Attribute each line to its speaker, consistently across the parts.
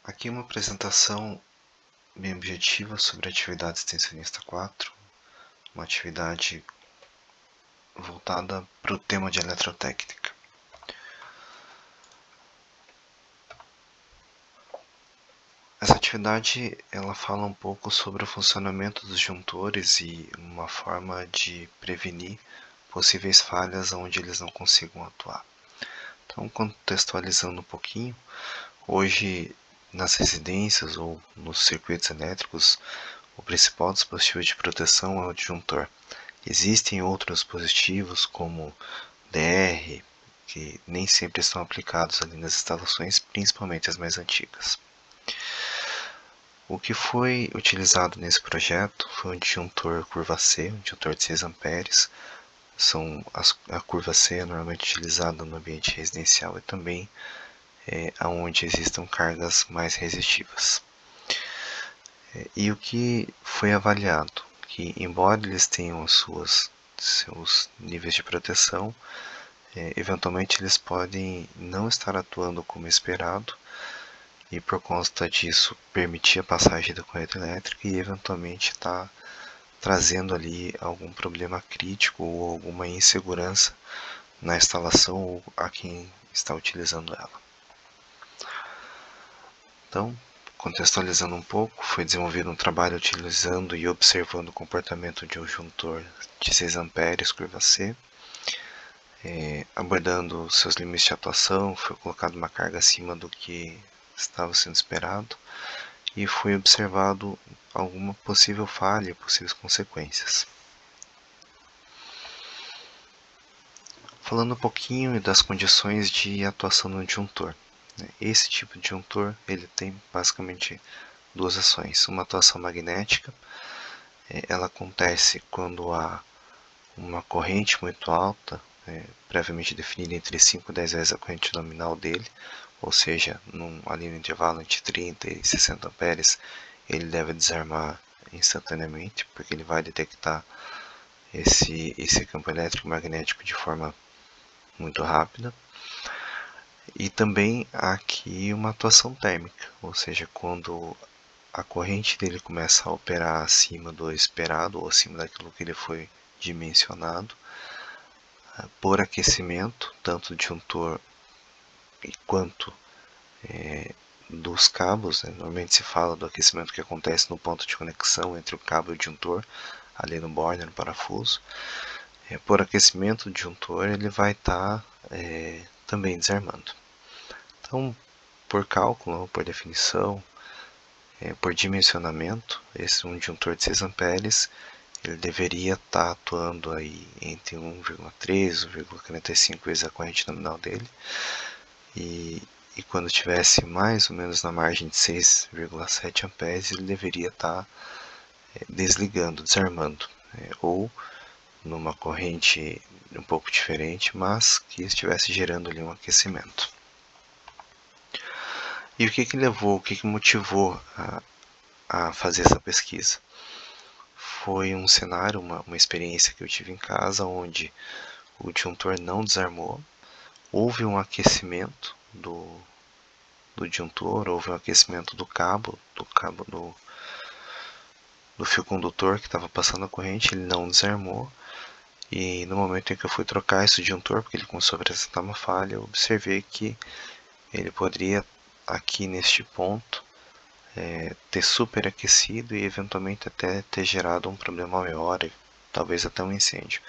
Speaker 1: Aqui uma apresentação bem objetiva sobre a atividade extensionista 4, uma atividade voltada para o tema de eletrotécnica. Essa atividade ela fala um pouco sobre o funcionamento dos juntores e uma forma de prevenir possíveis falhas onde eles não consigam atuar. Então, contextualizando um pouquinho, hoje nas residências ou nos circuitos elétricos, o principal dispositivo de proteção é o disjuntor. Existem outros dispositivos como DR, que nem sempre estão aplicados ali nas instalações, principalmente as mais antigas. O que foi utilizado nesse projeto foi um disjuntor curva C, um disjuntor de 6 amperes. A curva C é normalmente utilizada no ambiente residencial e também onde existam cargas mais resistivas. E o que foi avaliado? Que embora eles tenham seus níveis de proteção, eventualmente eles podem não estar atuando como esperado e por conta disso permitir a passagem da corrente elétrica e eventualmente estar trazendo ali algum problema crítico ou alguma insegurança na instalação ou a quem está utilizando ela. Então, contextualizando um pouco, foi desenvolvido um trabalho utilizando e observando o comportamento de um juntor de 6 amperes curva C, abordando seus limites de atuação, foi colocada uma carga acima do que estava sendo esperado e foi observado alguma possível falha e possíveis consequências. Falando um pouquinho das condições de atuação no disjuntor. Esse tipo de disjuntor ele tem basicamente duas ações. Uma atuação magnética, ela acontece quando há uma corrente muito alta, previamente definida entre 5 e 10 vezes a corrente nominal dele, ou seja, ali no intervalo entre 30 e 60 amperes, ele deve desarmar instantaneamente, porque ele vai detectar esse campo elétrico magnético de forma muito rápida. E também há aqui uma atuação térmica, ou seja, quando a corrente dele começa a operar acima do esperado ou acima daquilo que ele foi dimensionado, por aquecimento, tanto do disjuntor quanto dos cabos. Normalmente se fala do aquecimento que acontece no ponto de conexão entre o cabo e o disjuntor, ali no borne, no parafuso. Por aquecimento do disjuntor ele vai estar também desarmando. Então, por cálculo, por definição, por dimensionamento, esse um disjuntor de 6 amperes ele deveria estar atuando aí entre 1,3 e 1,45 vezes a corrente nominal dele, e quando estivesse mais ou menos na margem de 6,7 amperes ele deveria estar desligando, desarmando, ou numa corrente um pouco diferente, mas que estivesse gerando ali um aquecimento. E o que levou, o que motivou a fazer essa pesquisa? Foi um cenário, uma experiência que eu tive em casa, onde o disjuntor não desarmou, houve um aquecimento do disjuntor, houve um aquecimento do fio condutor que estava passando a corrente, ele não desarmou, e no momento em que eu fui trocar esse disjuntor, porque ele começou a apresentar uma falha, eu observei que ele poderia, aqui neste ponto, ter superaquecido e eventualmente até ter gerado um problema maior, talvez até um incêndio.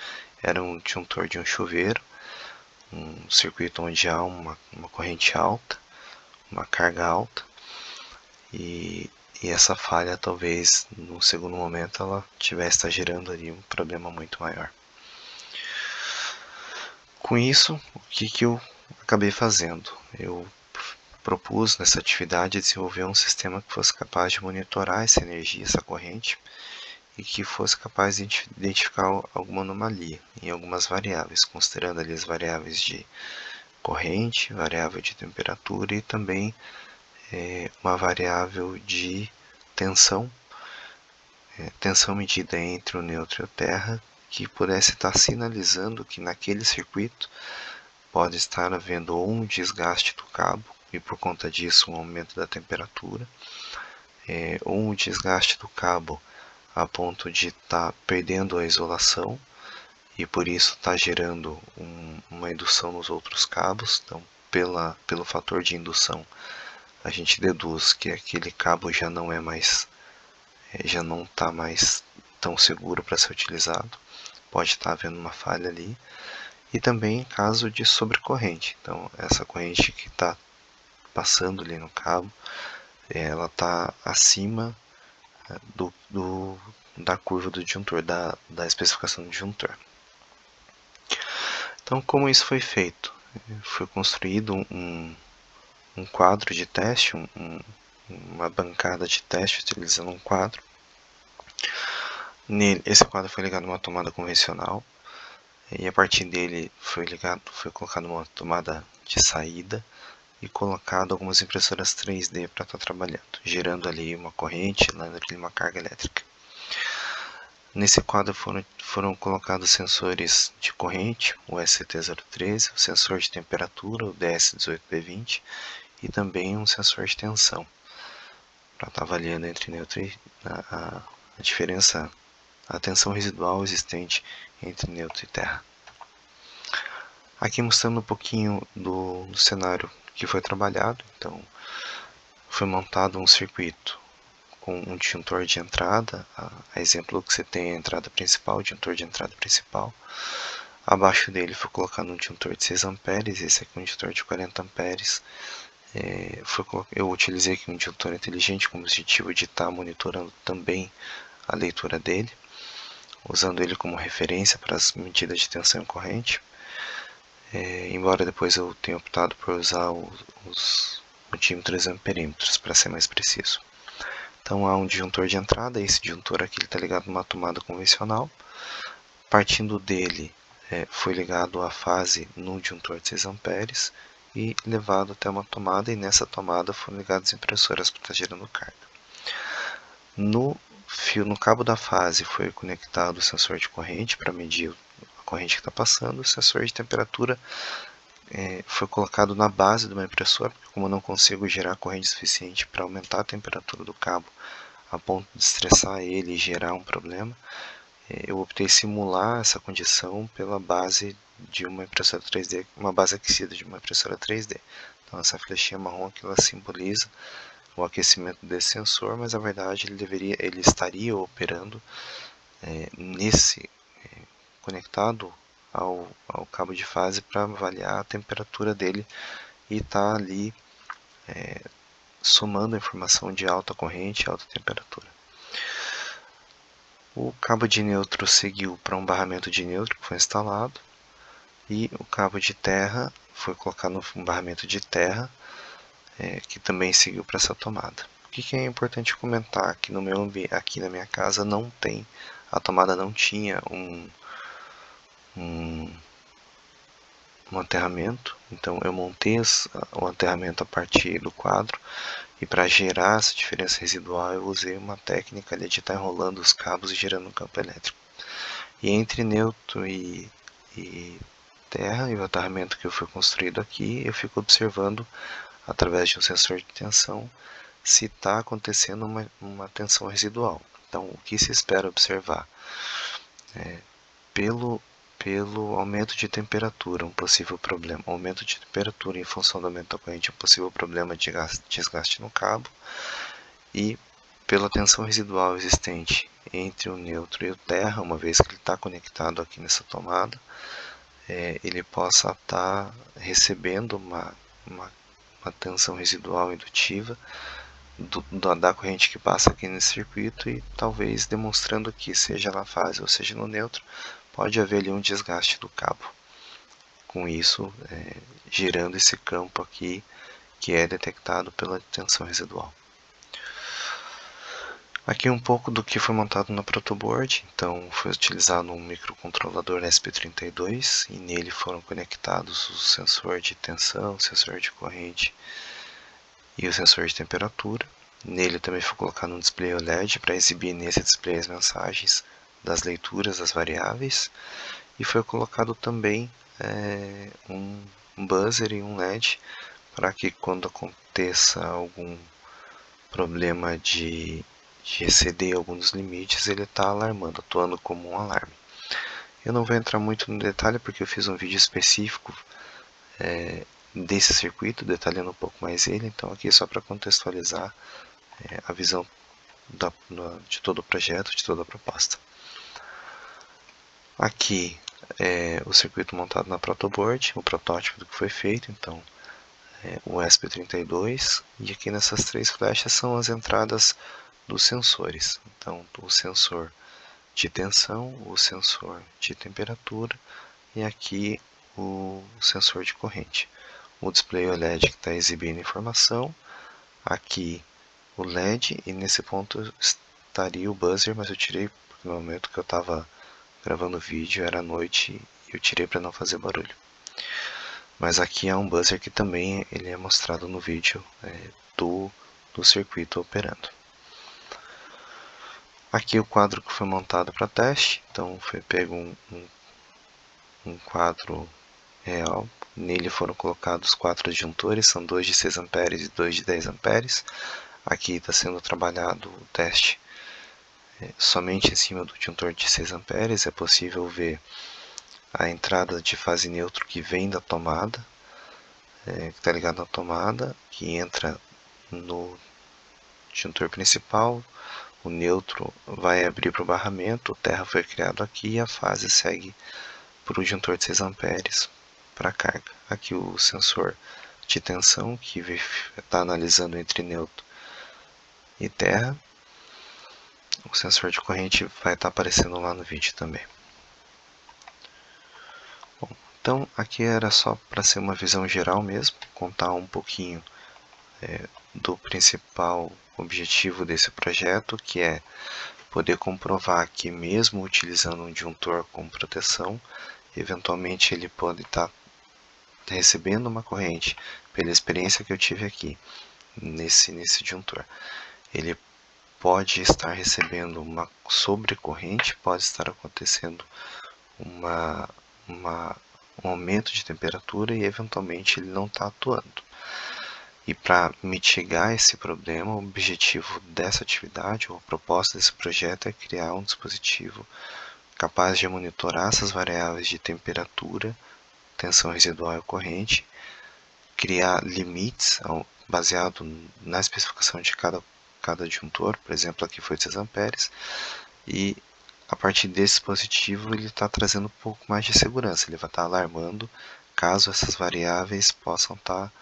Speaker 1: Era um disjuntor de um chuveiro, um circuito onde há uma corrente alta, uma carga alta, e essa falha talvez no segundo momento ela tivesse gerando ali um problema muito maior. Com isso, o que eu acabei fazendo? Eu propus nessa atividade desenvolver um sistema que fosse capaz de monitorar essa energia, essa corrente, e que fosse capaz de identificar alguma anomalia em algumas variáveis, considerando ali as variáveis de corrente, variável de temperatura e também uma variável de tensão, tensão medida entre o neutro e a terra, que pudesse estar sinalizando que naquele circuito pode estar havendo ou um desgaste do cabo e por conta disso um aumento da temperatura, ou um desgaste do cabo a ponto de estar perdendo a isolação e por isso está gerando uma indução nos outros cabos. Então, pelo fator de indução, a gente deduz que aquele cabo já não está mais tão seguro para ser utilizado. Pode estar havendo uma falha ali. E também em caso de sobrecorrente. Então, essa corrente que está passando ali no cabo, ela está acima da curva do disjuntor, da especificação do disjuntor. Então, como isso foi feito? Foi construído um quadro de teste, uma bancada de teste utilizando um quadro. Esse quadro foi ligado a uma tomada convencional e a partir dele foi colocado uma tomada de saída e colocado algumas impressoras 3D para estar trabalhando, gerando ali uma corrente, gerando ali uma carga elétrica. Nesse quadro foram colocados sensores de corrente, o ST013, o sensor de temperatura, o DS18P20 e também um sensor de tensão, para estar avaliando entre neutro e a diferença, a tensão residual existente entre neutro e terra. Aqui mostrando um pouquinho do cenário que foi trabalhado. Então, foi montado um circuito com um disjuntor de entrada, a exemplo que você tem a entrada principal, o disjuntor de entrada principal. Abaixo dele foi colocado um disjuntor de 6 amperes, esse aqui é um disjuntor de 40 amperes. Eu utilizei aqui um disjuntor inteligente com o objetivo de estar monitorando também a leitura dele, usando ele como referência para as medidas de tensão e corrente. Embora depois eu tenha optado por usar os multímetros e amperímetros para ser mais preciso. Então há um disjuntor de entrada, esse disjuntor aqui está ligado numa tomada convencional. Partindo dele foi ligado a fase no disjuntor de 6 amperes e levado até uma tomada, e nessa tomada foram ligadas impressoras para estar gerando carga. No cabo da fase foi conectado o sensor de corrente para medir a corrente que está passando. O sensor de temperatura foi colocado na base de uma impressora, porque como eu não consigo gerar corrente suficiente para aumentar a temperatura do cabo a ponto de estressar ele e gerar um problema, eu optei simular essa condição pela base de uma impressora 3D, uma base aquecida de uma impressora 3D. Então essa flechinha marrom aqui ela simboliza o aquecimento desse sensor, mas na verdade ele estaria operando conectado ao cabo de fase para avaliar a temperatura dele e estar ali somando a informação de alta corrente e alta temperatura. O cabo de neutro seguiu para um barramento de neutro que foi instalado e o cabo de terra foi colocado no barramento de terra que também seguiu para essa tomada. O que é importante comentar que aqui na minha casa a tomada não tinha um aterramento, então eu montei o aterramento a partir do quadro e para gerar essa diferença residual eu usei uma técnica ali de estar enrolando os cabos e gerando um campo elétrico. E entre neutro e terra e o aterramento que foi construído aqui, eu fico observando através de um sensor de tensão se está acontecendo uma tensão residual. Então o que se espera observar? Pelo aumento de temperatura, um possível problema. O aumento de temperatura em função do aumento da corrente é um possível problema de desgaste no cabo. E pela tensão residual existente entre o neutro e o terra, uma vez que ele está conectado aqui nessa tomada, ele possa estar recebendo uma tensão residual indutiva da corrente que passa aqui nesse circuito e talvez demonstrando que, seja na fase ou seja no neutro, pode haver ali um desgaste do cabo. Com isso, gerando esse campo aqui que é detectado pela tensão residual. Aqui um pouco do que foi montado no protoboard. Então foi utilizado um microcontrolador SP32 e nele foram conectados o sensor de tensão, o sensor de corrente e o sensor de temperatura. Nele também foi colocado um display OLED para exibir nesse display as mensagens das leituras das variáveis, e foi colocado também um buzzer e um LED para que quando aconteça algum problema de exceder algum dos limites, ele está alarmando, atuando como um alarme. Eu não vou entrar muito no detalhe porque eu fiz um vídeo específico desse circuito, detalhando um pouco mais ele, então aqui é só para contextualizar a visão de todo o projeto, de toda a proposta. Aqui é o circuito montado na protoboard, o protótipo do que foi feito, então o ESP32, e aqui nessas três flechas são as entradas dos sensores. Então o sensor de tensão, o sensor de temperatura e aqui o sensor de corrente. O display OLED que está exibindo informação, aqui o LED e nesse ponto estaria o buzzer, mas eu tirei porque no momento que eu estava gravando o vídeo era noite e eu tirei para não fazer barulho. Mas aqui há um buzzer que também ele é mostrado no vídeo do circuito operando. Aqui o quadro que foi montado para teste, então foi pego um quadro real, nele foram colocados 4 adjuntores, são 2 de 6 amperes e 2 de 10 amperes. Aqui está sendo trabalhado o teste somente em cima do adjuntor de 6 amperes, é possível ver a entrada de fase neutro que vem da tomada, que está ligado na tomada, que entra no adjuntor principal, o neutro vai abrir para o barramento, o terra foi criado aqui e a fase segue para o adjuntor de 6 amperes para a carga. Aqui o sensor de tensão que está analisando entre neutro e terra. O sensor de corrente vai estar aparecendo lá no vídeo também. Bom, então aqui era só para ser uma visão geral mesmo, contar um pouquinho do principal objetivo desse projeto, que é poder comprovar que mesmo utilizando um disjuntor com proteção, eventualmente ele pode estar recebendo uma corrente, pela experiência que eu tive aqui nesse disjuntor. Ele pode estar recebendo uma sobrecorrente, pode estar acontecendo um aumento de temperatura e eventualmente ele não está atuando. E para mitigar esse problema, o objetivo dessa atividade, ou a proposta desse projeto é criar um dispositivo capaz de monitorar essas variáveis de temperatura, tensão residual e corrente, criar limites baseado na especificação de cada adjuntor, por exemplo aqui foi 6 amperes, e a partir desse dispositivo ele está trazendo um pouco mais de segurança, ele vai estar alarmando caso essas variáveis possam estar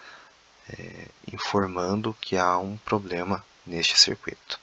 Speaker 1: informando que há um problema neste circuito.